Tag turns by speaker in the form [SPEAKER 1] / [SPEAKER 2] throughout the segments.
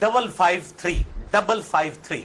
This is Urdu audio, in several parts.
[SPEAKER 1] 553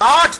[SPEAKER 1] 8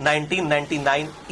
[SPEAKER 1] 1999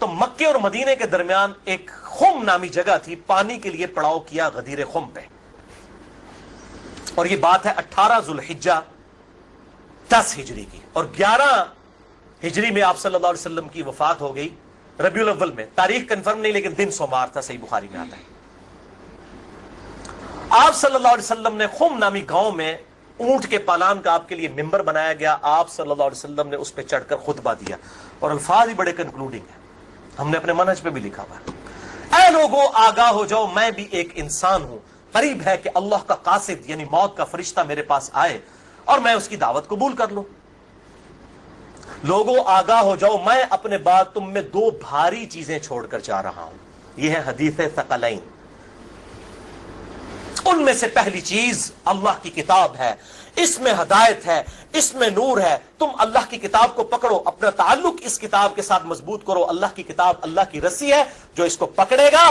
[SPEAKER 1] تو مکے اور مدینے کے درمیان ایک خم نامی جگہ تھی، پانی کے لیے پڑاؤ کیا غدیر خم پہ، اور یہ بات ہے 18 ذوالحجہ 10 ہجری کی، اور 11 ہجری میں آپ صلی اللہ علیہ وسلم کی وفات ہو گئی ربیع الاول میں، تاریخ کنفرم نہیں لیکن دن سوموار تھا، صحیح بخاری میں آتا ہے۔ آپ صلی اللہ علیہ وسلم نے خم نامی گاؤں میں اونٹ کے پالان کا آپ کے لیے ممبر بنایا گیا، آپ صلی اللہ علیہ وسلم نے اس پہ چڑھ کر خطبہ دیا، اور الفاظ ہی بڑے کنکلوڈنگ ہیں، ہم نے اپنے منہج پہ بھی لکھا ہوا ہے، اے لوگو آگاہ ہو جاؤ، میں بھی ایک انسان ہوں، قریب ہے کہ اللہ کا قاصد یعنی موت کا فرشتہ میرے پاس آئے اور میں اس کی دعوت قبول کر لوں۔ لوگوں آگاہ ہو جاؤ، میں اپنے بعد تم میں 2 بھاری چیزیں چھوڑ کر جا رہا ہوں، یہ ہے حدیث ثقلین۔ ان میں سے پہلی چیز اللہ کی کتاب ہے، اس میں ہدایت ہے، اس میں نور ہے، تم اللہ کی کتاب کو پکڑو، اپنا تعلق اس کتاب کے ساتھ مضبوط کرو، اللہ کی کتاب اللہ کی رسی ہے، جو اس کو پکڑے گا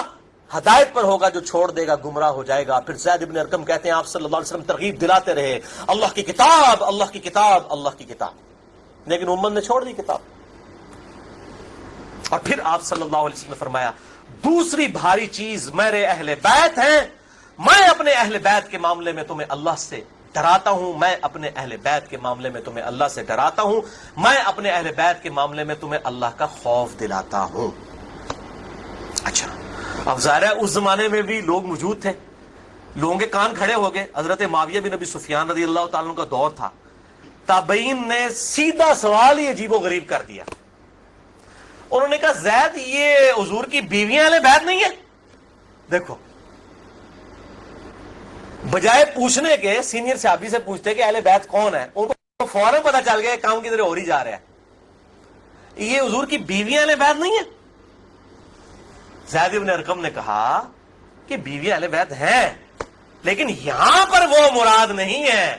[SPEAKER 1] ہدایت پر ہوگا، جو چھوڑ دے گا گمراہ ہو جائے گا۔ پھر زید بن ارقم کہتے ہیں آپ صلی اللہ علیہ وسلم ترغیب دلاتے رہے، اللہ کی کتاب، اللہ کی کتاب، اللہ کی کتاب، لیکن امت نے چھوڑ دی کتاب۔ اور پھر آپ صلی اللہ علیہ وسلم نے فرمایا دوسری بھاری چیز میرے اہل بیت ہیں، میں اپنے اہل بیت کے معاملے میں تمہیں اللہ سے ڈراتا ہوں، میں اپنے اہل بیت کے معاملے میں تمہیں اللہ سے ڈراتا ہوں، میں اپنے اہل بیت کے معاملے میں تمہیں اللہ کا خوف دلاتا ہوں۔ اچھا، اب ظاہر ہے اس زمانے میں بھی لوگ موجود تھے، لوگوں کے کان کھڑے ہو گئے۔ حضرت معاویہ بن ابی سفیان رضی اللہ تعالیٰ عنہ کا دور تھا، تابعین نے سیدھا سوال ہی عجیب و غریب کر دیا، انہوں نے کہا زید یہ حضور کی بیویاں اہل بیت نہیں ہے؟ دیکھو، بجائے پوچھنے کے سینئر صحابی سے پوچھتے کہ اہل بیت کون ہے، ان کو فوراً پتا چل گیا کام کی طرح ہو ہی جا رہا ہے، یہ حضور کی بیویاں اہل بیت نہیں ہے؟ زید بن ارقم نے کہا کہ بیویاں اہل بیت ہیں، لیکن یہاں پر وہ مراد نہیں ہے،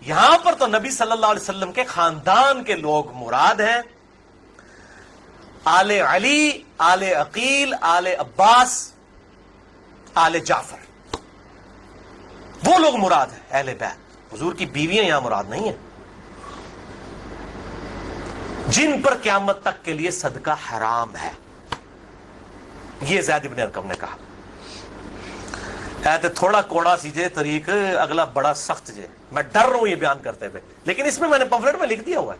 [SPEAKER 1] یہاں پر تو نبی صلی اللہ علیہ وسلم کے خاندان کے لوگ مراد ہیں، آل علی، آل عقیل، آل عباس، آل جعفر، وہ لوگ مراد ہیں اہل بیت، حضور کی بیویاں یہاں مراد نہیں ہیں، جن پر قیامت تک کے لیے صدقہ حرام ہے، یہ زید بن ارقم نے کہا۔ تھوڑا کوڑا سیجے طریق، اگلا بڑا سخت جے، میں ڈر رہا ہوں یہ بیان کرتے ہوئے، لیکن اس میں میں نے پمفلٹ میں لکھ دیا ہوا ہے،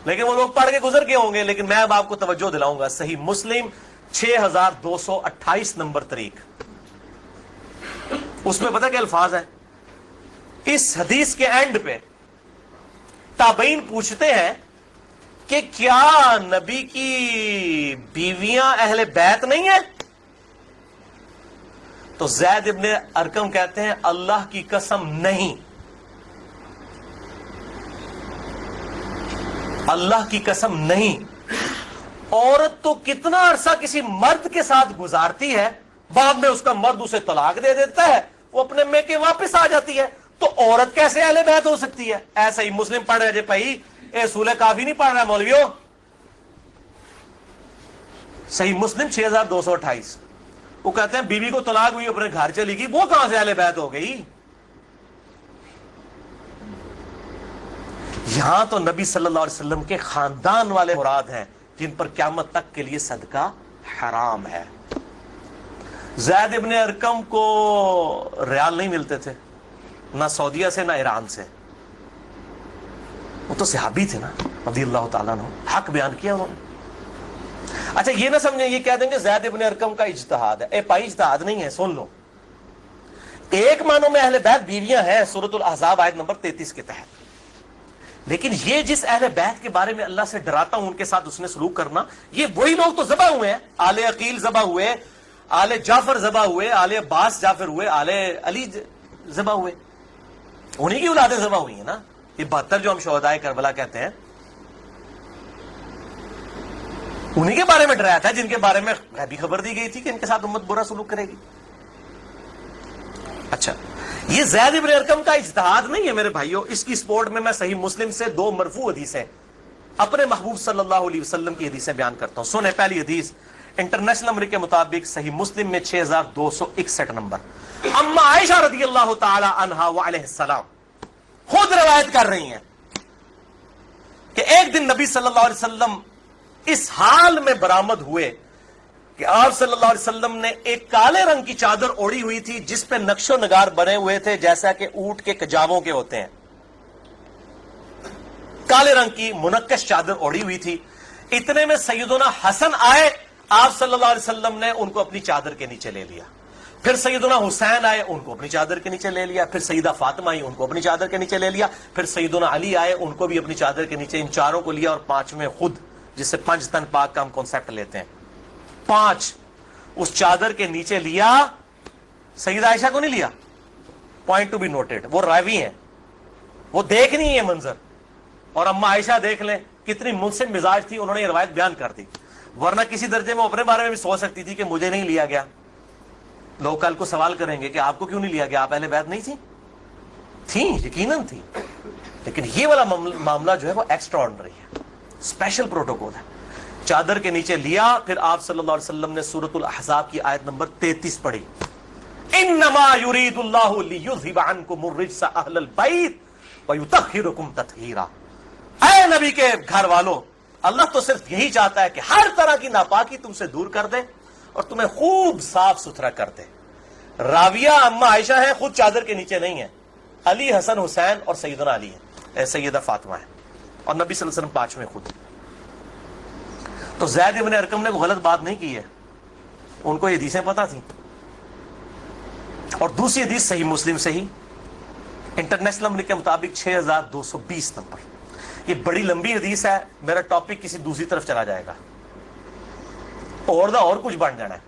[SPEAKER 1] لیکن وہ لوگ پڑھ کے گزر کے ہوں گے، لیکن میں اب آپ کو توجہ دلاؤں گا۔ صحیح مسلم 6228 نمبر طریق، اس میں پتہ کیا الفاظ ہے؟ اس حدیث کے اینڈ پہ تابعین پوچھتے ہیں کہ کیا نبی کی بیویاں اہل بیت نہیں ہیں؟ تو زید ابن ارقم کہتے ہیں اللہ کی قسم نہیں، اللہ کی قسم نہیں، عورت تو کتنا عرصہ کسی مرد کے ساتھ گزارتی ہے، بعد میں اس کا مرد اسے طلاق دے دیتا ہے، وہ اپنے میکے واپس آ جاتی ہے، تو عورت کیسے اہل بیت ہو سکتی ہے؟ ایسا ہی مسلم پڑھ رہے جے بھائی، اے سورہ کافی نہیں پڑھ رہا ہے مولویوں، صحیح مسلم 6228، وہ کہتے ہیں بیوی کو طلاق ہوئی اپنے گھر چلی گئی، وہ کہاں سے اہل بیت ہو گئی؟ یہاں تو نبی صلی اللہ علیہ وسلم کے خاندان والے مراد ہیں، جن پر قیامت تک کے لیے صدقہ حرام ہے۔ زید ابن ارقم کو ریال نہیں ملتے تھے، نہ سعودیہ سے نہ ایران سے، وہ تو صحابی تھے نا رضی اللہ تعالیٰ عنہ، حق بیان کیا انہوں نے۔ اچھا یہ نہ سمجھیں یہ کہہ دیں کہ زید ابن ارقم کا اجتہاد ہے، اے بھائی اجتہاد نہیں ہے، سن لو، ایک معنوں میں اہل بیت بیویاں ہیں سورۃ الاحزاب آیت نمبر 33 کے تحت، لیکن یہ جس اہل بیت کے بارے میں اللہ سے ڈراتا ہوں ان کے ساتھ اس نے سلوک کرنا، یہ وہی لوگ تو ذبح ہوئے ہیں، آل عقیل ذبح ہوئے، آل جعفر ذبح ہوئے، آل عباس جعفر ہوئے، آل علی ذبح ہوئے، انہی کی اولادیں ذبح ہوئی ہیں نا۔ یہ 72 جو ہم شہدائے کربلا کہتے ہیں، انہی کے بارے میں ڈرایا تھا، جن کے بارے میں غیبی خبر دی گئی تھی کہ ان کے ساتھ امت برا سلوک کرے گی۔ اچھا یہ زید ابن ارقم کا اجتہاد نہیں ہے میرے بھائیوں، اس کی سپورٹ میں سحیح مسلم سے 2 مرفوع حدیثیں اپنے محبوب صلی اللہ علیہ وسلم کی حدیثیں بیان کرتا ہوں۔ سنیں پہلی حدیث انٹرنیشنل نمبر کے مطابق صحیح مسلم میں 6261 نمبر، اما عائشہ رضی اللہ تعالی عنہا وعلیہ السلام خود روایت کر رہی ہیں کہ ایک دن نبی صلی اللہ علیہ وسلم اس حال میں برآمد ہوئے کہ آپ صلی اللہ علیہ وسلم نے ایک کالے رنگ کی چادر اوڑھی ہوئی تھی جس پہ نقش و نگار بنے ہوئے تھے جیسا کہ اونٹ کے کجاووں کے ہوتے ہیں. کالے رنگ کی منقش چادر اوڑھی ہوئی تھی. اتنے میں سیدنا حسن آئے, آپ صلی اللہ علیہ وسلم نے ان کو اپنی چادر کے نیچے لے لیا. پھر سیدنا حسین آئے, ان کو اپنی چادر کے نیچے لے لیا. پھر سیدہ فاطمہ آئی, ان کو اپنی چادر کے نیچے لے لیا. پھر سیدنا علی آئے, ان کو بھی اپنی چادر کے نیچے. ان چاروں کو لیا اور پانچویں خود, جس سے 5 تن پاک کا ہم کانسیپٹ لیتے ہیں, 5 اس چادر کے نیچے لیا. سیدہ عائشہ کو نہیں لیا. پوائنٹ ٹو بی نوٹڈ, وہ راوی ہیں, وہ دیکھ نہیں یہ منظر. اور اما عائشہ دیکھ لیں کتنی منصف مزاج تھی, انہوں نے یہ روایت بیان کر دی. ورنہ کسی درجے میں اپنے بارے میں بھی سوچ سکتی تھی کہ مجھے نہیں لیا گیا. لوگ کل کو سوال کریں گے کہ آپ کو کیوں نہیں لیا گیا, آپ اہل بیت نہیں تھیں, یقیناً تھی. لیکن یہ والا معاملہ جو ہے وہ ایکسٹرا آرڈنری ہے, اسپیشل پروٹوکول ہے. چادر کے نیچے لیا. پھر آپ صلی اللہ علیہ وسلم نے سورۃ الاحزاب کی آیت نمبر 33 پڑھی, انما یرید اللہ لیذھب عنکم الرجس اہل البیت ویطہرکم تطہیرا. اے نبی کے گھر والوں, اللہ تو صرف یہی چاہتا ہے کہ ہر طرح کی ناپاکی تم سے دور کر دے اور تمہیں خوب صاف ستھرا کر دے. راویہ اما عائشہ ہے, خود چادر کے نیچے نہیں ہے. علی, حسن, حسین اور سیدنا علی ہے, سیدہ فاطمہ ہے, اور نبی صلی اللہ علیہ وسلم 5ویں خود. تو زید ابن ارقم نے کوئی غلط بات نہیں کی ہے, ان کو یہ حدیثیں پتہ تھیں. اور دوسری حدیث صحیح مسلم سے ہی, انٹرنیشنل نمبر کے مطابق 6220 نمبر. یہ بڑی لمبی حدیث ہے, میرا ٹاپک کسی دوسری طرف چلا جائے گا اور کچھ بن جانا ہے.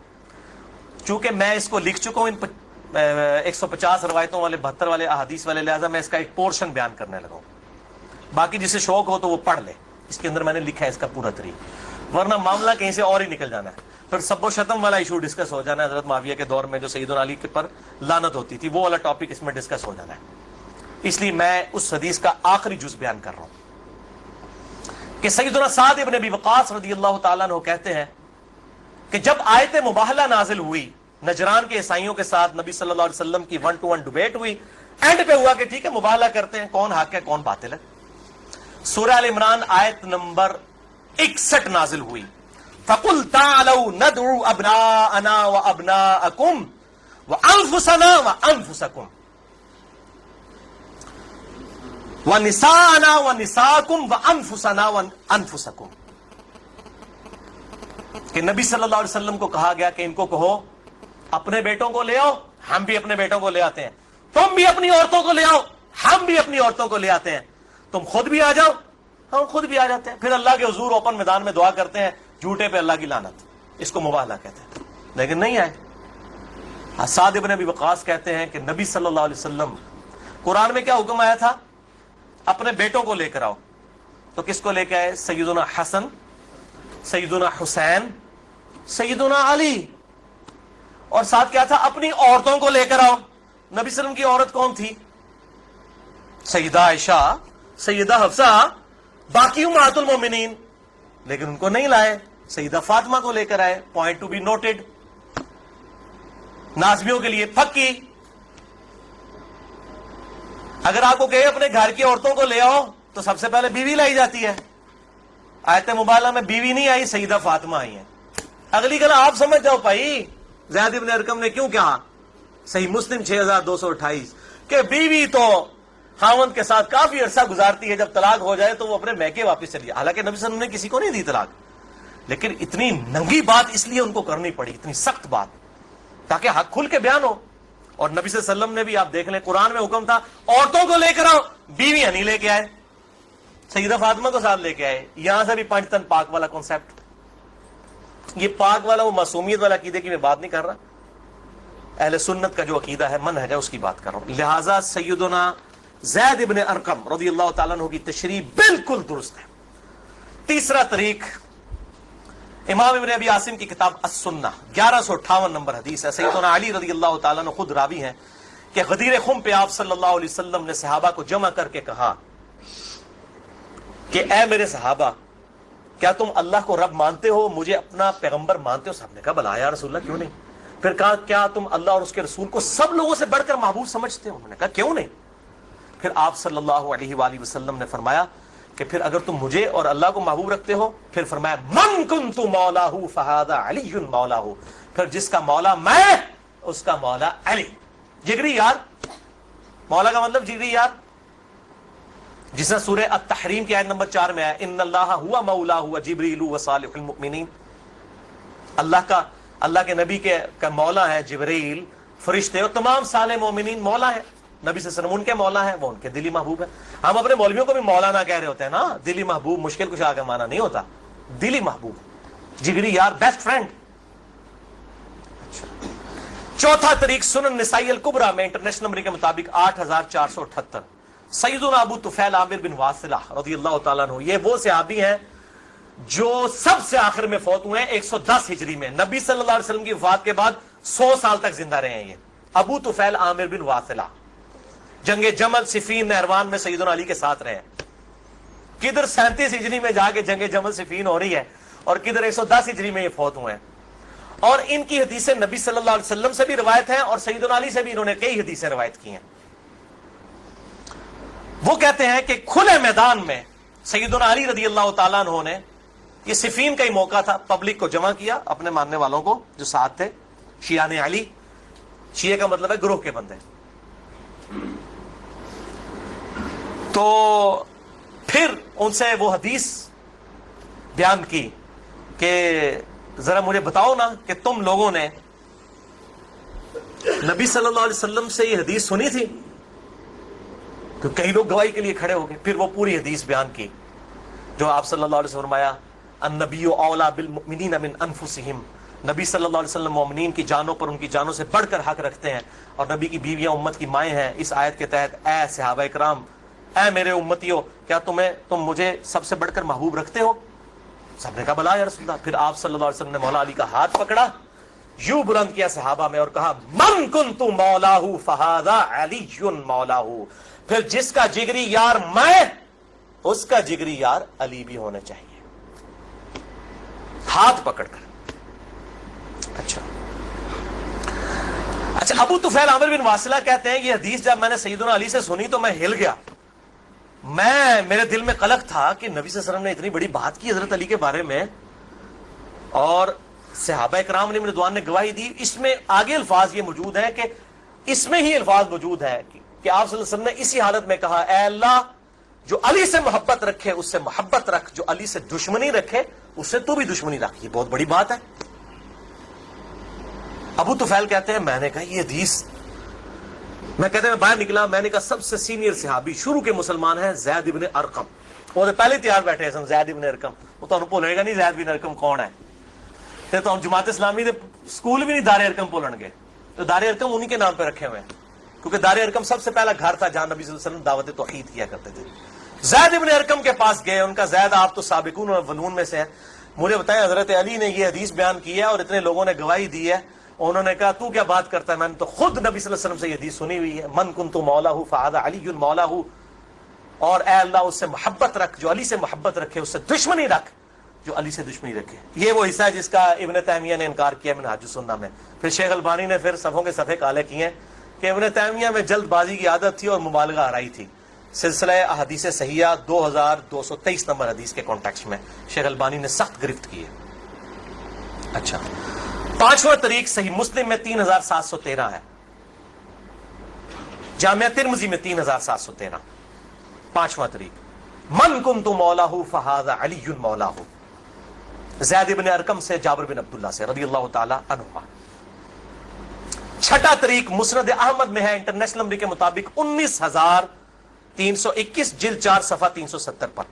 [SPEAKER 1] چونکہ میں اس کو لکھ چکا ہوں 150 روایتوں والے 72 والے احادیث والے, لہذا میں اس کا ایک پورشن بیان کرنے لگا ہوں. باقی جسے شوق ہو تو وہ پڑھ لے, اس کے اندر میں نے لکھا ہے اس کا پورا طریقہ, ورنہ معاملہ کہیں سے اور ہی نکل جانا ہے. پھر سب و شتم والا ایشو ڈسکس ہو جانا ہے. حضرت معاویہ کے دور میں جو سیدنا علی کے پر لعنت ہوتی تھی, وہ والا ٹاپک اس میں ڈسکس ہو جانا ہے. اس لیے میں اس حدیث کا آخری جز بیان کر رہا ہوں کہ سیدنا سعد ابن ابی وقاص رضی اللہ تعالیٰ عنہ کہتے ہیں کہ جب آیت مباہلہ نازل ہوئی نجران کے عیسائیوں کے ساتھ, نبی صلی اللہ علیہ وسلم کی 1-to-1 ڈیبیٹ ہوئی. اینڈ پہ ہوا کہ ٹھیک ہے مباہلہ کرتے ہیں, کون حق ہے کون باطل ہے. سورہ ال عمران آیت نمبر 61 نازل ہوئی, فَقُلْ تَعْالَوْا نَدْعُوا أَبْنَاءَنَا وَأَبْنَاءَكُمْ وَأَنفُسَنَا وَأَنفُسَكُمْ وَنِسَاءَنَا وَنِسَاءَكُمْ وَأَنفُسَنَا وَأَنفُسَكُمْ. کہ نبی صلی اللہ علیہ وسلم کو کہا گیا کہ ان کو کہو اپنے بیٹوں کو لے آؤ, ہم بھی اپنے بیٹوں کو لے آتے ہیں. تم بھی اپنی عورتوں کو لے آؤ, ہم بھی اپنی عورتوں کو لے آتے ہیں. تم خود بھی آ جاؤ, ہم خود بھی آ جاتے ہیں. پھر اللہ کے حضور اوپن میدان میں دعا کرتے ہیں, جھوٹے پہ اللہ کی لعنت. اس کو مباہلہ کہتے ہیں. لیکن نہیں آئے. سعد ابن ابی وقاص کہتے ہیں کہ نبی صلی اللہ علیہ وسلم, قرآن میں کیا حکم آیا تھا, اپنے بیٹوں کو لے کر آؤ. تو کس کو لے کے آئے, سیدنا حسن, سیدنا حسین, سیدنا علی. اور ساتھ کیا تھا, اپنی عورتوں کو لے کر آؤ. نبی صلی اللہ علیہ وسلم کی عورت کون تھی, سیدہ عائشہ, سیدہ حفصہ, باقی امہات المومنین. لیکن ان کو نہیں لائے, سیدہ فاطمہ کو لے کر آئے. Point to be noted. نازمیوں کے لیے پکی. اگر آپ کو کہے اپنے گھر کی عورتوں کو لے آؤ تو سب سے پہلے بیوی لائی جاتی ہے. آیت مباہلہ میں بیوی نہیں آئی, سیدہ فاطمہ آئی ہیں. اگلی گلا آپ سمجھ جاؤ بھائی, زید ابن ارقم نے کیوں کہا, صحیح مسلم 6228, کہ بیوی تو خاوند کے ساتھ کافی عرصہ گزارتی ہے, جب طلاق ہو جائے تو وہ اپنے میکے واپس چلی. حالانکہ نبی صلی اللہ علیہ وسلم نے کسی کو نہیں دی طلاق, لیکن اتنی ننگی بات اس لیے ان کو کرنی پڑی, اتنی سخت بات, تاکہ حق کھل کے بیان ہو. اور نبی صلی اللہ علیہ وسلم نے بھی, آپ دیکھ لیں, قرآن میں حکم تھا عورتوں کو لے کر آؤ, بیویاں نہیں لے کے آئے. سیدہ فاطمہ کو ساتھ لے کے آئے. یہاں سے بھی 5 تن پاک والا کانسیپٹ. یہ پاک والا وہ معصومیت والا عقیدے کی میں بات نہیں کر رہا, اہل سنت کا جو عقیدہ ہے, منہج ہے, اس کی بات کر رہا ہوں. لہذا سیدنا زید ابن ارقم رضی اللہ تعالیٰ عنہ کی تشریح بالکل درست ہے. تیسرا طریق, امام ابن ابی عاصم کی کتاب السنہ 1158 نمبر حدیث ہے. سیدنا علی رضی اللہ تعالیٰ عنہ خود راوی ہیں کہ غدیر خم پہ آپ صلی اللہ علیہ وسلم نے صحابہ کو جمع کر کے کہا کہ اے میرے صحابہ, کیا تم اللہ کو رب مانتے ہو, مجھے اپنا پیغمبر مانتے ہو؟ صاحب نے کہا بلا یا رسول اللہ, کیوں نہیں. پھر کہا کیا تم اللہ اور اس کے رسول کو سب لوگوں سے بڑھ کر محبوب سمجھتے ہو؟ انہوں نے کہا کیوں نہیں. پھر آپ صلی اللہ علیہ وآلہ وسلم نے فرمایا کہ پھر اگر تم مجھے اور اللہ کو محبوب رکھتے ہو، پھر فرمایا من کنت مولاہ فہذا علی مولاہ، پھر جس کا مولا میں اس کا مولا علی، جگری یار۔ مولا کا مطلب جگری یار، جس طرح سورہ التحریم کی آیت نمبر 4 میں ہے ان اللہ ہوا مولاہ وجبریل وصالح المؤمنین، اللہ کے نبی کا مولا ہے جبریل، فرشتے اور تمام صالح مومنین مولا ہے۔ نبی صلی اللہ علیہ وسلم ان کے مولا ہیں، وہ ان کے دلی محبوب ہیں۔ ہم اپنے مولویوں کو بھی مولانا کہہ رہے ہوتے ہیں نا، دلی محبوب مشکل کشا کا معنی نہیں ہوتا، دلی محبوب، جگری یار، بیسٹ فرینڈ۔ چوتھا طریق سنن نسائی الکبریٰ میں انٹرنیشنل نمبر کے مطابق 8478، سیدنا ابو طفیل عامر بن واصلہ رضی اللہ تعالیٰ عنہ، یہ وہ صحابی ہیں جو سب سے آخر میں فوت ہوئے ہیں 110 ہجری میں، نبی صلی اللہ علیہ وسلم کی وفات کے بعد 100 سال تک زندہ رہے ہیں۔ یہ ابو طفیل عامر بن واصلہ جنگ جمل صفین نہروان میں سیدنا علی کے ساتھ رہے ہیں، کدھر 37 ہجری میں جا کے جنگ جمل صفین ہو رہی ہے اور کدھر 110 ہجری میں یہ فوت ہوئے ہیں، اور ان کی حدیثیں نبی صلی اللہ علیہ وسلم سے بھی روایت ہیں اور سیدنا علی سے بھی انہوں نے کئی حدیثیں روایت کی ہیں۔ وہ کہتے ہیں کہ کھلے میدان میں سیدنا علی رضی اللہ تعالیٰ عنہ نے، یہ صفین کا ہی موقع تھا، پبلک کو جمع کیا، اپنے ماننے والوں کو جو ساتھ تھے، شیعان علی، شیعہ کا مطلب ہے گروہ کے بندے، تو پھر ان سے وہ حدیث بیان کی کہ ذرا مجھے بتاؤ نا کہ تم لوگوں نے نبی صلی اللہ علیہ وسلم سے یہ حدیث سنی تھی، تو کئی لوگ گواہی کے لیے کھڑے ہو گئے۔ پھر وہ پوری حدیث بیان کی جو آپ صلی اللہ علیہ وسلم فرمایا النبی اولا بالمؤمنین من انفسہم، نبی صلی اللہ علیہ وسلم مومنین کی جانوں پر ان کی جانوں سے بڑھ کر حق رکھتے ہیں، اور نبی کی بیویاں امت کی مائیں ہیں۔ اس آیت کے تحت اے صحابہ کرام، اے میرے امتیوں، کیا تم مجھے سب سے بڑھ کر محبوب رکھتے ہو؟ سب نے کہا بلا یا رسول اللہ۔ پھر آپ صلی اللہ علیہ وسلم نے مولا علی کا ہاتھ پکڑا، یوں بلند کیا صحابہ میں اور کہا من کنت مولاہ فہذا علی مولاہ، پھر جس کا جگری یار میں اس کا جگری یار علی بھی ہونا چاہیے، ہاتھ پکڑ کر۔ اچھا ابو طفیل عامر بن واصلہ کہتے ہیں یہ حدیث جب میں نے سیدنا علی سے سنی تو میں ہل گیا، میرے دل میں قلق تھا کہ نبی صلی اللہ علیہ وسلم نے اتنی بڑی بات کی حضرت علی کے بارے میں، اور صحابہ کرام نے رضوان نے گواہی دی۔ اس میں آگے الفاظ یہ موجود ہیں کہ اس میں ہی الفاظ موجود ہے کہ آپ صلی اللہ علیہ وسلم نے اسی حالت میں کہا اے اللہ جو علی سے محبت رکھے اس سے محبت رکھ، جو علی سے دشمنی رکھے اس سے تو بھی دشمنی رکھ۔ یہ بہت بڑی بات ہے۔ ابو طفیل کہتے ہیں میں نے کہا یہ حدیث، میں کہتے ہیں میں باہر نکلا، میں نے کہا سب سے سینئر صحابی شروع کے مسلمان ہیں زید ابن ارقم، وہ پہلے تیار بیٹھے ہیں زید ابن ارقم، وہ تو بھولے گا نہیں زید بن ارقم کون ہے، تو جماعت اسلامی دے سکول بھی نہیں دار ارقم بولن گے، تو دار ارقم انہی کے نام پہ رکھے ہوئے ہیں، کیونکہ دار ارقم سب سے پہلا گھر تھا جہاں نبی صلی اللہ علیہ وسلم دعوت توحید کیا کرتے تھے۔ زید ابن ارقم کے پاس گئے، ان کا زید آپ تو سابقون اور اولون میں سے ہیں، مجھے بتائیں حضرت علی نے یہ حدیث بیان کی ہے اور اتنے لوگوں نے گواہی دی ہے، انہوں نے کہا تو کیا بات کرتا ہے، میں نے تو خود نبی صلی اللہ علیہ وسلم سے یہ حدیث سنی ہوئی ہے من کنت مولاہ فہذا علی مولاہ، اور اے اللہ اس سے محبت رکھ جو علی سے محبت رکھے، اس سے دشمنی رکھ جو علی سے دشمنی رکھے۔ یہ وہ حصہ ہے جس کا ابن تیمیہ نے انکار کیا منہاج السنہ میں۔ پھر شیخ البانی نے پھر صفوں کے صفحے کالے کیے ہیں کہ ابن تیمیہ میں جلد بازی کی عادت تھی اور مبالغہ آرائی تھی۔ سلسلہ احادیث صحیحہ 2223 نمبر حدیث کے کانٹیکسٹ میں شیخ البانی نے سخت گرفت کی ہے۔ اچھا پانچواں طریق صحیح مسلم میں 3713 ہے، جامعہ ترمذی میں 3713، پانچواں طریق من کنت مولاہ فہذا علی مولاہ، زید بن ارقم سے جابر بن عبداللہ سے رضی اللہ تعالی عنہما۔ چھٹا طریق مسند احمد میں ہے انٹرنیشنل نمبر کے مطابق 19321 جلد 4 صفحہ 370 پر،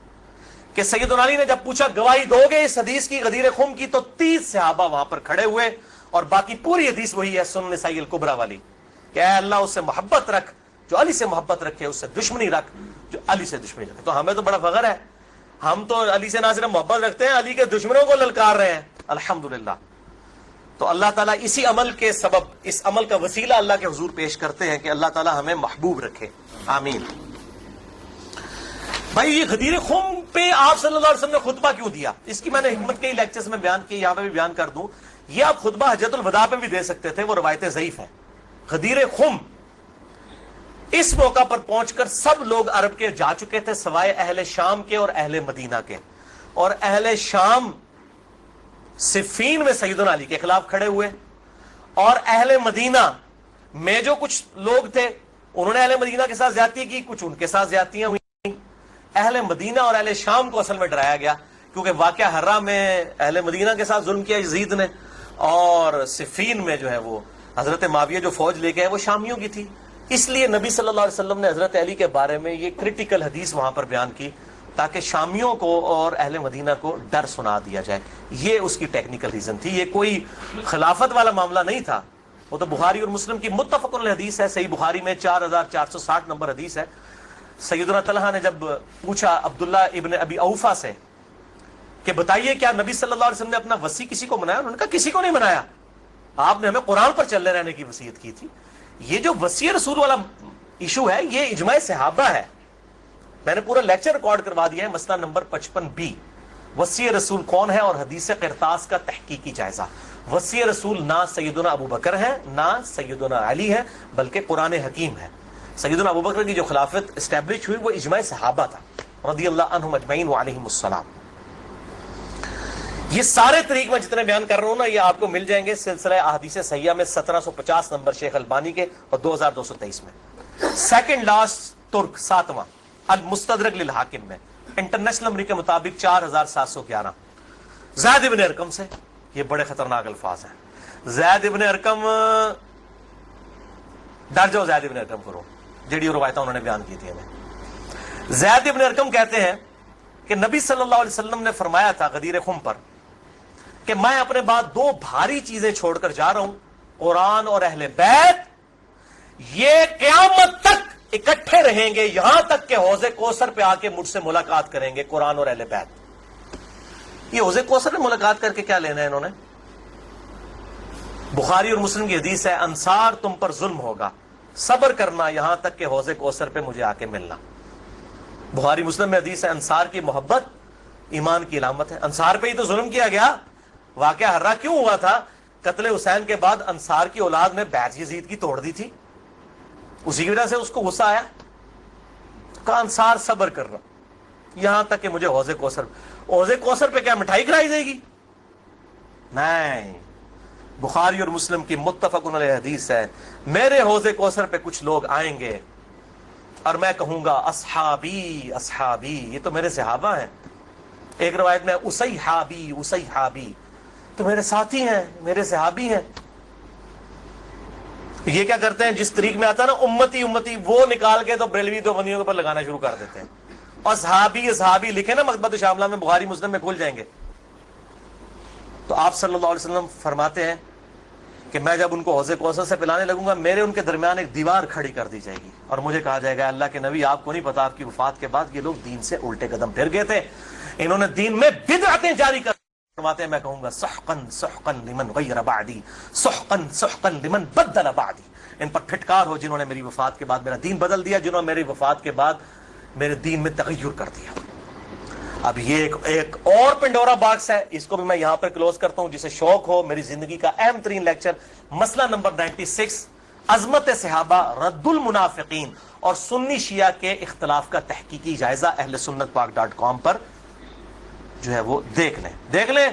[SPEAKER 1] کہ سیدنا علی نے جب پوچھا گواہی دو گے اس حدیث کی غدیر خم کی، تو 30 صحابہ وہاں پر کھڑے ہوئے، اور باقی پوری حدیث وہی ہے سنن نسائی الکبریٰ والی کہ اے اللہ اس سے محبت رکھ جو علی سے محبت رکھے، اس سے دشمنی رکھ جو علی سے دشمنی رکھے۔ تو ہمیں تو بڑا فخر ہے، ہم تو علی سے نہ صرف محبت رکھتے ہیں، علی کے دشمنوں کو للکار رہے ہیں، الحمدللہ۔ تو اللہ تعالیٰ اسی عمل کے سبب، اس عمل کا وسیلہ اللہ کے حضور پیش کرتے ہیں کہ اللہ تعالیٰ ہمیں محبوب رکھے، آمین۔ بھائی یہ غدیر خم پہ آپ صلی اللہ علیہ وسلم نے خطبہ کیوں دیا؟ اس کی میں نے حکمت کئی لیکچرز میں بیان کی، یہاں پہ بھی بیان کر دوں۔ یہ آپ خطبہ حجۃ الوداع پہ بھی دے سکتے تھے، وہ روایتیں ضعیف ہیں۔ غدیر خم اس موقع پر پہنچ کر سب لوگ عرب کے جا چکے تھے سوائے اہل شام کے اور اہل مدینہ کے، اور اہل شام صفین میں سیدنا علی کے خلاف کھڑے ہوئے، اور اہل مدینہ میں جو کچھ لوگ تھے انہوں نے اہل مدینہ کے ساتھ زیادتی کی، کچھ ان کے ساتھ زیادتیاں ہوئی۔ اہل مدینہ اور اہل شام کو اصل میں ڈرایا گیا، کیونکہ واقعہ ہرہ میں اہل مدینہ کے ساتھ ظلم کیا یزید نے، اور صفین میں جو ہے وہ حضرت معاویہ جو فوج لے کے ہے وہ شامیوں کی تھی۔ اس لیے نبی صلی اللہ علیہ وسلم نے حضرت علی کے بارے میں یہ کریٹیکل حدیث وہاں پر بیان کی تاکہ شامیوں کو اور اہل مدینہ کو ڈر سنا دیا جائے۔ یہ اس کی ٹیکنیکل ریزن تھی، یہ کوئی خلافت والا معاملہ نہیں تھا۔ وہ تو بخاری اور مسلم کی متفق الحدیث ہے، صحیح بخاری میں 4460 نمبر حدیث ہے۔ سیدنا طلحہ نے جب پوچھا عبداللہ ابن ابی اوفا سے کہ بتائیے کیا نبی صلی اللہ علیہ وسلم نے اپنا وصی کسی کو منایا؟ انہوں نے کہا کسی کو نہیں منایا، آپ نے ہمیں قرآن پر چلے رہنے کی وصیت کی تھی۔ یہ جو وصی رسول والا ایشو ہے یہ اجماع صحابہ ہے، میں نے پورا لیکچر ریکارڈ کروا دیا ہے، مسئلہ نمبر 55B، وصی رسول کون ہے اور حدیث قرطاس کا تحقیقی جائزہ۔ وصی رسول نہ سیدنا ابو بکر ہے نہ سیدنا علی ہے، بلکہ قرآن حکیم ہے۔ سیدنا ابو بکر کی جو خلافت اسٹیبلش ہوئی وہ اجماع صحابہ تھا رضی اللہ عنہم اجمعین وعلیہم السلام۔ یہ سارے طریق میں جتنے بیان کر رہا ہوں نا یہ آپ کو مل جائیں گے سلسلہ احادیث صحیحہ میں 1750 نمبر شیخ البانی کے اور 2223 میں۔ سیکنڈ لاسٹ ترک 7واں المستدرک للحاکم میں انٹرنیشنل نمبر کے مطابق 4711 زید ابن ارقم سے۔ یہ بڑے خطرناک الفاظ ہیں۔ زید ابن ارقم، ڈر جاؤ زید ابن ارقم کرو، جڑی روایتیں انہوں نے بیان کی تھی ہمیں۔ زید ابن ارقم کہتے ہیں کہ نبی صلی اللہ علیہ وسلم نے فرمایا تھا غدیر خم پر کہ میں اپنے بعد 2 بھاری چیزیں چھوڑ کر جا رہا ہوں، قرآن اور اہل بیت، یہ قیامت تک اکٹھے رہیں گے یہاں تک کہ حوض کوثر پہ آ کے مجھ سے ملاقات کریں گے، قرآن اور اہل بیت۔ یہ حوض کوثر میں ملاقات کر کے کیا لینا ہے انہوں نے؟ بخاری اور مسلم کی حدیث ہے انصار تم پر ظلم ہوگا، صبر کرنا یہاں تک کہ حوض کوثر پہ مجھے آ کے ملنا۔ بخاری مسلم میں حدیث ہے انصار کی محبت ایمان کی علامت ہے۔ انصار پہ ہی تو ظلم کیا گیا، واقعہ ہرہ کیوں ہوا تھا؟ قتل حسین کے بعد انصار کی اولاد نے بیعت یزید کی توڑ دی تھی، اسی کی وجہ سے اس کو غصہ آیا، کہا انصار صبر کر رہا یہاں تک کہ مجھے حوض کوثر پہ کیا مٹھائی کھلائی جائے گی؟ نہیں، بخاری اور مسلم کی متفق علیہ حدیث ہے میرے حوض کوثر پہ کچھ لوگ آئیں گے اور میں کہوں گا اصحابی اصحابی، یہ تو میرے صحابہ ہیں۔ ایک روایت میں اسیحابی اسیحابی، تو میرے ساتھی ہیں، میرے صحابی ہیں۔ یہ کیا کرتے ہیں جس طریق میں آتا ہے نا امتی امتی، وہ نکال کے تو بریلوی تو بندیوں کے اوپر لگانا شروع کر دیتے ہیں۔ اور صحابی اصحابی لکھے نا مکتبۃ شاملہ میں، بخاری مسلم میں کھل جائیں گے۔ تو آپ صلی اللہ علیہ وسلم فرماتے ہیں کہ میں جب ان کو حوض کوثر سے پلانے لگوں گا میرے ان کے درمیان ایک دیوار کھڑی کر دی جائے گی، اور مجھے کہا جائے گا اللہ کے نبی آپ کو نہیں پتا آپ کی وفات کے بعد یہ لوگ دین سے الٹے قدم پھر گئے تھے، انہوں نے دین میں بدعتیں جاری کر فرماتے ہیں میں کہوں گا سحقن سحقن لمن غیر بعدی سحقن سحقن لمن بدل بعدی، ان پر پھٹکار ہو جنہوں نے میری وفات کے بعد میرا دین بدل دیا، جنہوں نے میری وفات کے بعد میرے دین میں تغیر کر دیا۔ اب یہ ایک اور پنڈورا باکس ہے، اس کو بھی میں یہاں پر کلوز کرتا ہوں۔ جسے شوق ہو میری زندگی کا اہم ترین لیکچر مسئلہ نمبر 96 عظمت صحابہ رد المنافقین اور سنی شیعہ کے اختلاف کا تحقیقی جائزہ اہل سنت پاک.com پر جو ہے وہ دیکھ لیں۔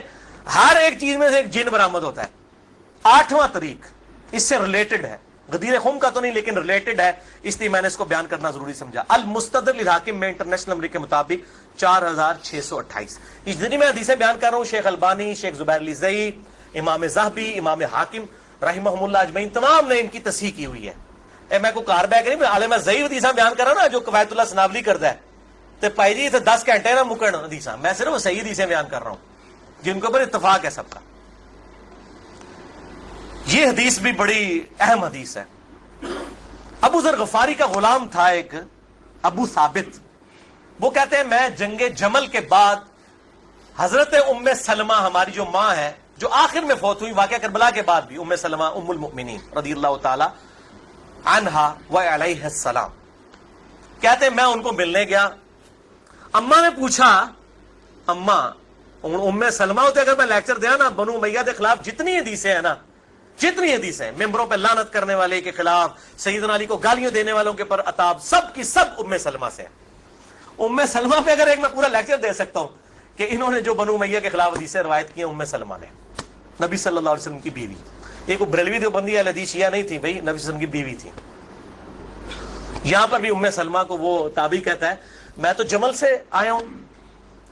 [SPEAKER 1] ہر ایک چیز میں سے ایک جن برآمد ہوتا ہے۔ 8واں طریق اس سے ریلیٹڈ ہے، غدیر خم کا تو نہیں لیکن ریلیٹڈ ہے، اس لیے میں نے اس کو بیان کرنا ضروری سمجھا۔ المستدرک للحاکم میں انٹرنیشنل نمبر کے مطابق 4628۔ اس دن میں حدیثیں بیان کر رہا ہوں، شیخ البانی، شیخ زبیر لیزئی، امام ذہبی، امام حاکم رحمہم اللہ اجمعین تمام نے ان کی تصحیح کی ہوئی ہے۔ میں کوئی کار بیک نہیں، میں عالم ضعیف حدیثاں بیان کر رہا نا جو قوایت اللہ سنابلی کرتا ہے، تو پائی جی 10 گھنٹے نا مکن حدیثاں، میں صرف صحیح حدیثیں بیان کر رہا ہوں جن کے اوپر اتفاق ہے سب کا۔ یہ حدیث بھی بڑی اہم حدیث ہے۔ ابو ذر غفاری کا غلام تھا ایک ابو ثابت، وہ کہتے ہیں میں جنگ جمل کے بعد حضرت ام سلمہ ہماری جو ماں ہے جو آخر میں فوت ہوئی واقعہ کربلا کے بعد بھی، ام سلمہ ام المؤمنین رضی اللہ تعالی عنہا و علیہ السلام، کہتے ہیں میں ان کو ملنے گیا، اماں نے پوچھا، اماں ام سلمہ ہوتے اگر میں لیکچر دیا نا بنو امیہ کے خلاف جتنی حدیثیں ہیں نا جتنی حدیثیں ممبروں پہ لعنت کرنے والے کے خلاف، سیدنا علی کو گالیاں دینے والوں کے پر عتاب، سب کی سب ام سلمہ سے ہیں۔ ام سلمہ پہ اگر ایک میں پورا لیکچر دے سکتا ہوں کہ انہوں نے جو بنو امیہ کے خلاف حدیثیں روایت کی ہیں، ام سلمہ نے، نبی صلی اللہ علیہ وسلم کی بیوی، ایک بریلوی دیوبندی اہل حدیث شیعہ نہیں تھی بھائی، نبی صلی اللہ علیہ وسلم کی بیوی تھی۔ یہاں پر بھی ام سلمہ کو وہ تابعی کہتا ہے میں تو جمل سے آیا ہوں،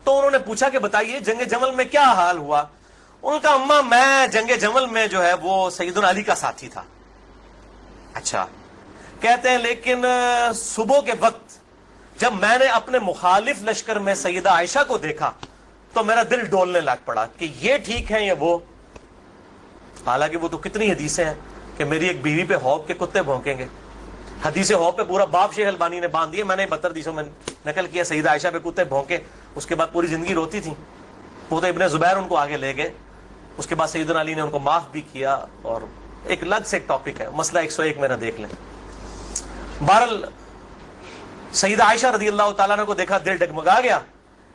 [SPEAKER 1] تو انہوں نے پوچھا کہ بتائیے جنگ جمل میں کیا حال ہوا؟ ان کا اماں میں جنگ جمل میں جو ہے وہ سیدنا علی کا ساتھی تھا۔ اچھا، کہتے ہیں لیکن صبح کے وقت جب میں نے اپنے مخالف لشکر میں سیدہ عائشہ کو دیکھا تو میرا دل ڈولنے لگ پڑا کہ یہ ٹھیک ہے یا وہ، حالانکہ وہ تو کتنی حدیثیں ہیں کہ میری ایک بیوی پہ حوض کے کتے بھونکیں گے۔ حدیث حوض پہ پورا باب شیخ البانی نے باندھ دیا، میں نے 72 حدیثوں میں نقل کیا، سیدہ عائشہ پہ کتے بھونکے، اس کے بعد پوری زندگی روتی تھی، وہ تو ابن زبیر ان کو آگے لے گئے، اس کے بعد سیدنا علی نے ان کو معاف بھی کیا، اور ایک الگ سے ایک ٹاپک ہے، مسئلہ 101 میں نہ دیکھ لیں۔ بہرحال سیدہ عائشہ رضی اللہ تعالیٰ عنہ کو دیکھا، دل ڈگمگا گیا۔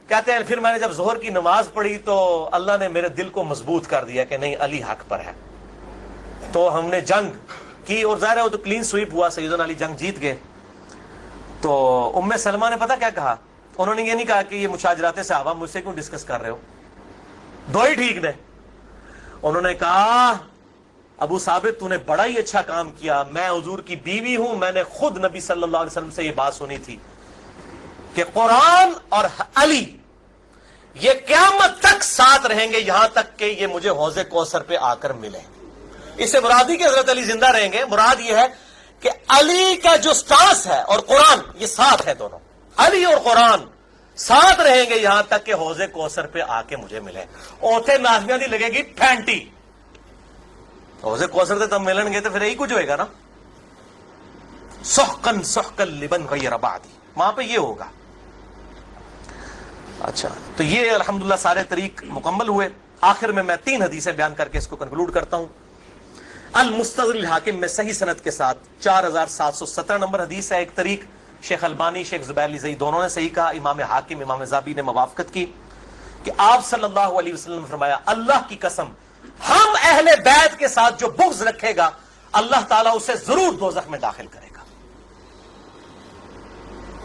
[SPEAKER 1] کہتے ہیں پھر میں نے جب ظہر کی نماز پڑھی تو اللہ نے میرے دل کو مضبوط کر دیا کہ نہیں علی حق پر ہے، تو ہم نے جنگ کی، اور ظاہر ہے وہ تو کلین سویپ ہوا، سیدنا علی جنگ جیت گئے۔ تو ام سلمہ نے پتہ کیا کہا؟ انہوں نے یہ نہیں کہا کہ یہ مشاجرات صحابہ مجھ سے کیوں ڈسکس کر رہے ہو، دو ہی ٹھیک نے۔ انہوں نے کہا ابو ثابت تو نے بڑا ہی اچھا کام کیا، میں حضور کی بیوی ہوں، میں نے خود نبی صلی اللہ علیہ وسلم سے یہ بات سنی تھی کہ قرآن اور علی یہ قیامت تک ساتھ رہیں گے، یہاں تک کہ یہ مجھے حوض کوثر پہ آ کر ملے۔ اس سے مراد نہیں کہ حضرت علی زندہ رہیں گے، مراد یہ ہے کہ علی کا جو سٹانس ہے اور قرآن یہ ساتھ ہے، دونوں علی اور قرآن ساتھ رہیں گے یہاں تک کہ حوض کوثر پہ آ کے مجھے ملے۔ اوتھے نازمیاں دی لگے گی پھینٹی، حوض کوثر سے تب ملن گے تو پھر یہی کچھ ہوئے گا نا، سحقن سحقن لبن غیر بعدی، وہاں پہ یہ ہوگا۔ اچھا، تو یہ الحمدللہ سارے طریق مکمل ہوئے۔ آخر میں 3 حدیثیں بیان کر کے اس کو کنکلوڈ کرتا ہوں۔ المستدرک الحاکم میں صحیح سند کے ساتھ 4717 نمبر حدیث ہے، ایک طریق شیخ البانی شیخ زبیر علی زئی دونوں نے صحیح کہا، امام حاکم امام ذابی نے موافقت کی کہ آپ صلی اللہ علیہ وسلم نے فرمایا اللہ کی قسم ہم اہل بیت کے ساتھ جو بغض رکھے گا اللہ تعالیٰ اسے ضرور دوزخ میں داخل کرے گا۔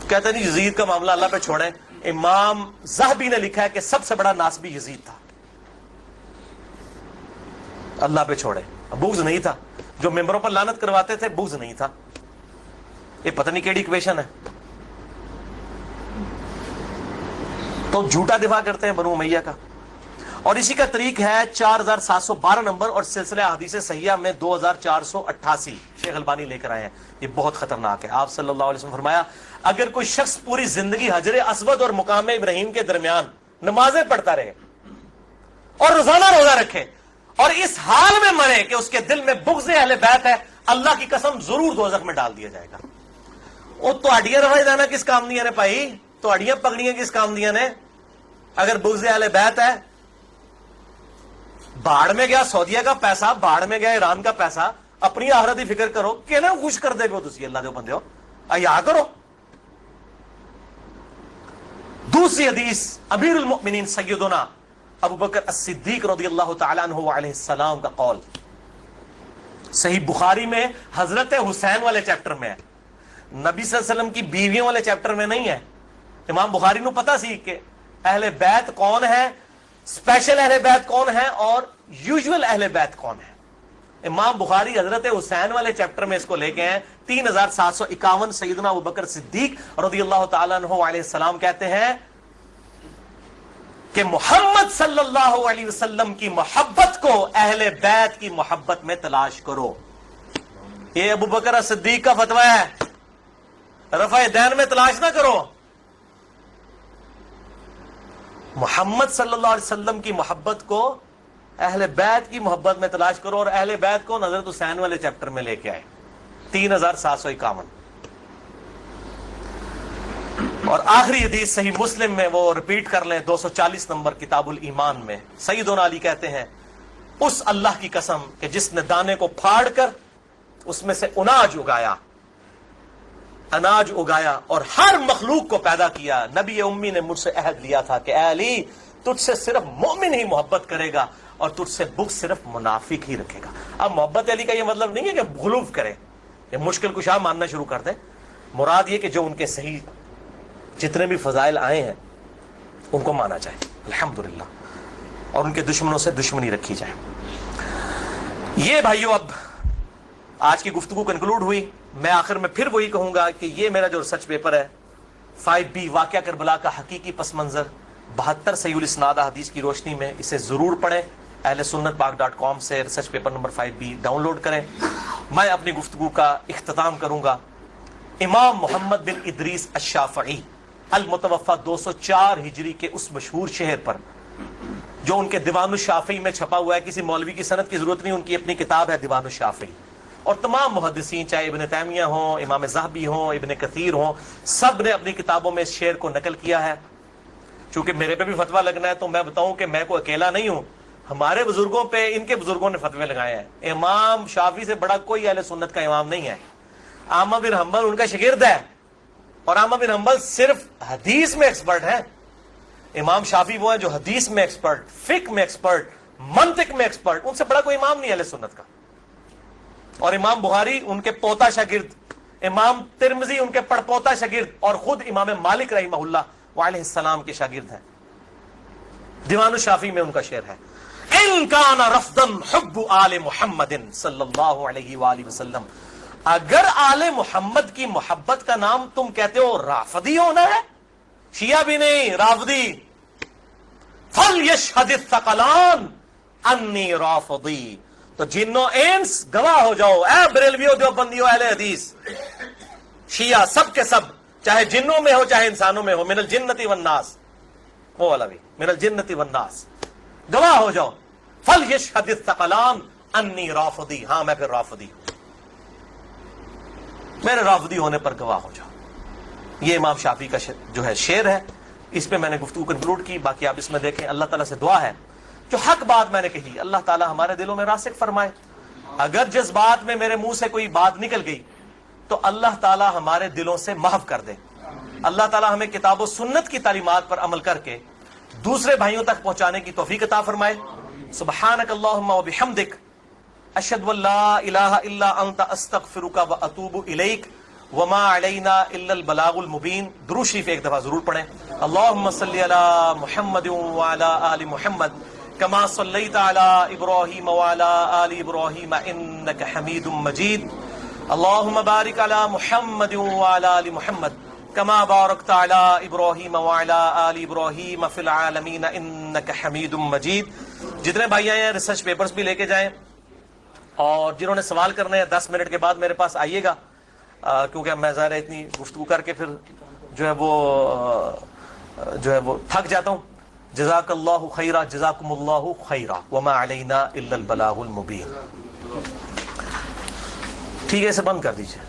[SPEAKER 1] کہتے نہیں یزید کا معاملہ اللہ پہ چھوڑیں، امام ذہبی نے لکھا ہے کہ سب سے بڑا ناسبی یزید تھا، اللہ پہ چھوڑے، بغض نہیں تھا، جو ممبروں پر لعنت کرواتے تھے بغض نہیں تھا۔ یہ پتہ نہیں کیڑی ایکویشن ہے، تو جھوٹا دفاع کرتے ہیں بنو امیہ کا۔ اور اسی کا طریق ہے 4712 نمبر اور سلسلہ حدیث صحیحہ میں 2488 شیخ البانی لے کر آئے ہیں، یہ بہت خطرناک ہے۔ آپ صلی اللہ علیہ وسلم فرمایا اگر کوئی شخص پوری زندگی حجر اسود اور مقام ابراہیم کے درمیان نمازیں پڑھتا رہے اور روزانہ روزہ رکھے اور اس حال میں مرے کہ اس کے دل میں بغض اہل بیت ہے، اللہ کی قسم ضرور دوزخ میں ڈال دیا جائے گا۔ وہ تہاڈیاں روایت دینا کس کام دیا نے بھائی، تہاڈیاں پگڑیاں کس کام دیا نے؟ اگر بغض اہل بیت ہے، باڑ میں گیا سعودیہ کا پیسہ، باڑ میں گیا ایران کا پیسہ، اپنی آخرت کی فکر کرو کہ نا خوش کر دے گو تسی اللہ دے بندے ہو، ایا کرو۔ دوسری حدیث امیر المؤمنین سیدنا ابو بکر الصدیق رضی اللہ تعالی عنہ علیہ السلام کا قول صحیح بخاری میں حضرت حسین والے چیپٹر میں ہے، نبی صلی اللہ علیہ وسلم کی بیویوں والے چیپٹر میں نہیں ہے۔ امام بخاری نو پتا سی کہ اہل بیت کون ہے، اسپیشل اہل بیت کون ہے اور یوزول اہل بیت کون ہے۔ امام بخاری حضرت حسین والے چیپٹر میں اس کو لے کے ہیں 3751 سیدنا ابو بکر صدیق رضی اللہ تعالیٰ عنہ علیہ السلام کہتے ہیں کہ محمد صلی اللہ علیہ وسلم کی محبت کو اہل بیت کی محبت میں تلاش کرو۔ یہ ابو بکر صدیق کا فتویٰ ہے، رفع دین میں تلاش نہ کرو، محمد صلی اللہ علیہ وسلم کی محبت کو اہل بیت کی محبت میں تلاش کرو، اور اہل بیت کو حضرت حسین والے چیپٹر میں لے کے آئے 3751۔ اور آخری حدیث صحیح مسلم میں وہ ریپیٹ کر لیں 240 نمبر کتاب الایمان میں سیدنا علی کہتے ہیں اس اللہ کی قسم کہ جس نے دانے کو پھاڑ کر اس میں سے اناج اگایا اور ہر مخلوق کو پیدا کیا، نبی امی نے مجھ سے عہد لیا تھا کہ اے علی تجھ سے صرف مومن ہی محبت کرے گا اور تجھ سے بغض صرف منافق ہی رکھے گا. اب محبت علی کا یہ مطلب نہیں ہے کہ غلوف کرے، یہ مشکل کشا ماننا شروع کر دیں. مراد یہ کہ جو ان کے صحیح جتنے بھی فضائل آئے ہیں ان کو مانا جائے الحمدللہ، اور ان کے دشمنوں سے دشمنی رکھی جائے. یہ بھائیو اب آج کی گفتگو کنکلوڈ ہوئی. میں آخر میں پھر وہی کہوں گا کہ یہ میرا جو ریسرچ پیپر ہے 5B واقعہ کربلا کا حقیقی پس منظر 72 صحیح الاسناد حدیث کی روشنی میں، اسے ضرور پڑھیں. اہل سنت پاک.com سے research paper number 5B download کریں. میں اپنی گفتگو کا اختتام کروں گا امام محمد بن ادریس الشافعی المتوفى 204 ہجری کے اس مشہور شہر پر جو ان کے دیوان الشافعی میں چھپا ہوا ہے. کسی مولوی کی سند کی ضرورت نہیں، ان کی اپنی کتاب ہے دیوان الشافعی. اور تمام محدثین چاہے ابن تیمیہ ہوں، امام ذہبی ہوں، ابن کثیر ہوں، سب نے اپنی کتابوں میں اس شعر کو نقل کیا ہے. چونکہ میرے پہ بھی فتویٰ لگنا ہے تو میں بتاؤں کہ میں کوئی اکیلا نہیں ہوں، ہمارے بزرگوں پہ ان کے بزرگوں نے فتوے لگائے ہیں. امام شافعی سے بڑا کوئی اہل سنت کا امام نہیں ہے. احمد بن حنبل ان کا شاگرد ہے، اور احمد بن حنبل صرف حدیث میں ایکسپرٹ ہیں. امام شافعی وہ ہیں جو حدیث میں ایکسپرٹ، فقہ میں ایکسپرٹ، منطق میں ایکسپرٹ. ان سے بڑا کوئی امام نہیں اہل سنت کا. اور امام بخاری ان کے پوتا شاگرد، امام ترمذی ان کے پڑپوتا شاگرد، اور خود امام مالک رحمہ اللہ علیہ السلام کے شاگرد ہیں. دیوان الشافعی میں ان کا شعر ہے ان کان رفضا حب آل محمد صلی اللہ علیہ وآلہ وسلم. اگر آل محمد کی محبت کا نام تم کہتے ہو رافضی ہونا ہے، شیعہ بھی نہیں رافضی، فلیشہد الثقلان انی رافضی. تو جنوں انس گواہ ہو جاؤ، اے بریلویو دیوبندیو اہل حدیث شیعہ سب کے سب، چاہے جنوں میں ہو چاہے انسانوں میں ہو، من الجنت والناس، وہ والا بھی من الجنت والناس، گواہ ہو جاؤ. فلیشہد الثقلان انی رافضی، ہاں میں پھر رافضی ہوں، میرے رافضی ہونے پر گواہ ہو جاؤ. یہ امام شافعی کا جو ہے شعر ہے. اس پہ میں نے گفتگو کنکلوڈ کی، باقی آپ اس میں دیکھیں. اللہ تعالیٰ سے دعا ہے جو حق بات میں نے کہی اللہ تعالیٰ ہمارے دلوں میں راسخ فرمائے. اگر جس بات میں میرے منہ سے کوئی بات نکل گئی تو اللہ تعالیٰ ہمارے دلوں سے محو کر دے. اللہ تعالیٰ ہمیں کتاب و سنت کی تعلیمات پر عمل کر کے دوسرے بھائیوں تک پہنچانے کی توفیق عطا فرمائے. سبحانک اللہم و بحمدک، اشہد ان لا الہ الا انت، استغفرک و اتوب الیک، وما علینا الا البلاغ المبین. درود شریف ایک دفعہ ضرور پڑھیں. اللہم صلی علی محمد وعلی آل محمد کما صلیت علی ابراہیم وعلی آل ابراہیم انک حمید مجید. اللہم بارک علی محمد وعلی آل محمد کما بارکت علی ابراہیم وعلی آل ابراہیم فی العالمین انک حمید مجید. جتنے بھائی آئے ہیں ریسرچ پیپرز بھی لے کے جائیں، اور جنہوں نے سوال کرنے ہیں 10 منٹ کے بعد میرے پاس آئیے گا، کیونکہ میں ظاہر ہے اتنی گفتگو کر کے پھر جو ہے وہ تھک جاتا ہوں. جزاک اللہ خیرہ، جزاکم اللہ خیرہ، وما علینا الا البلاغ المبین. ٹھیک ہے، اسے بند کر دیجیے.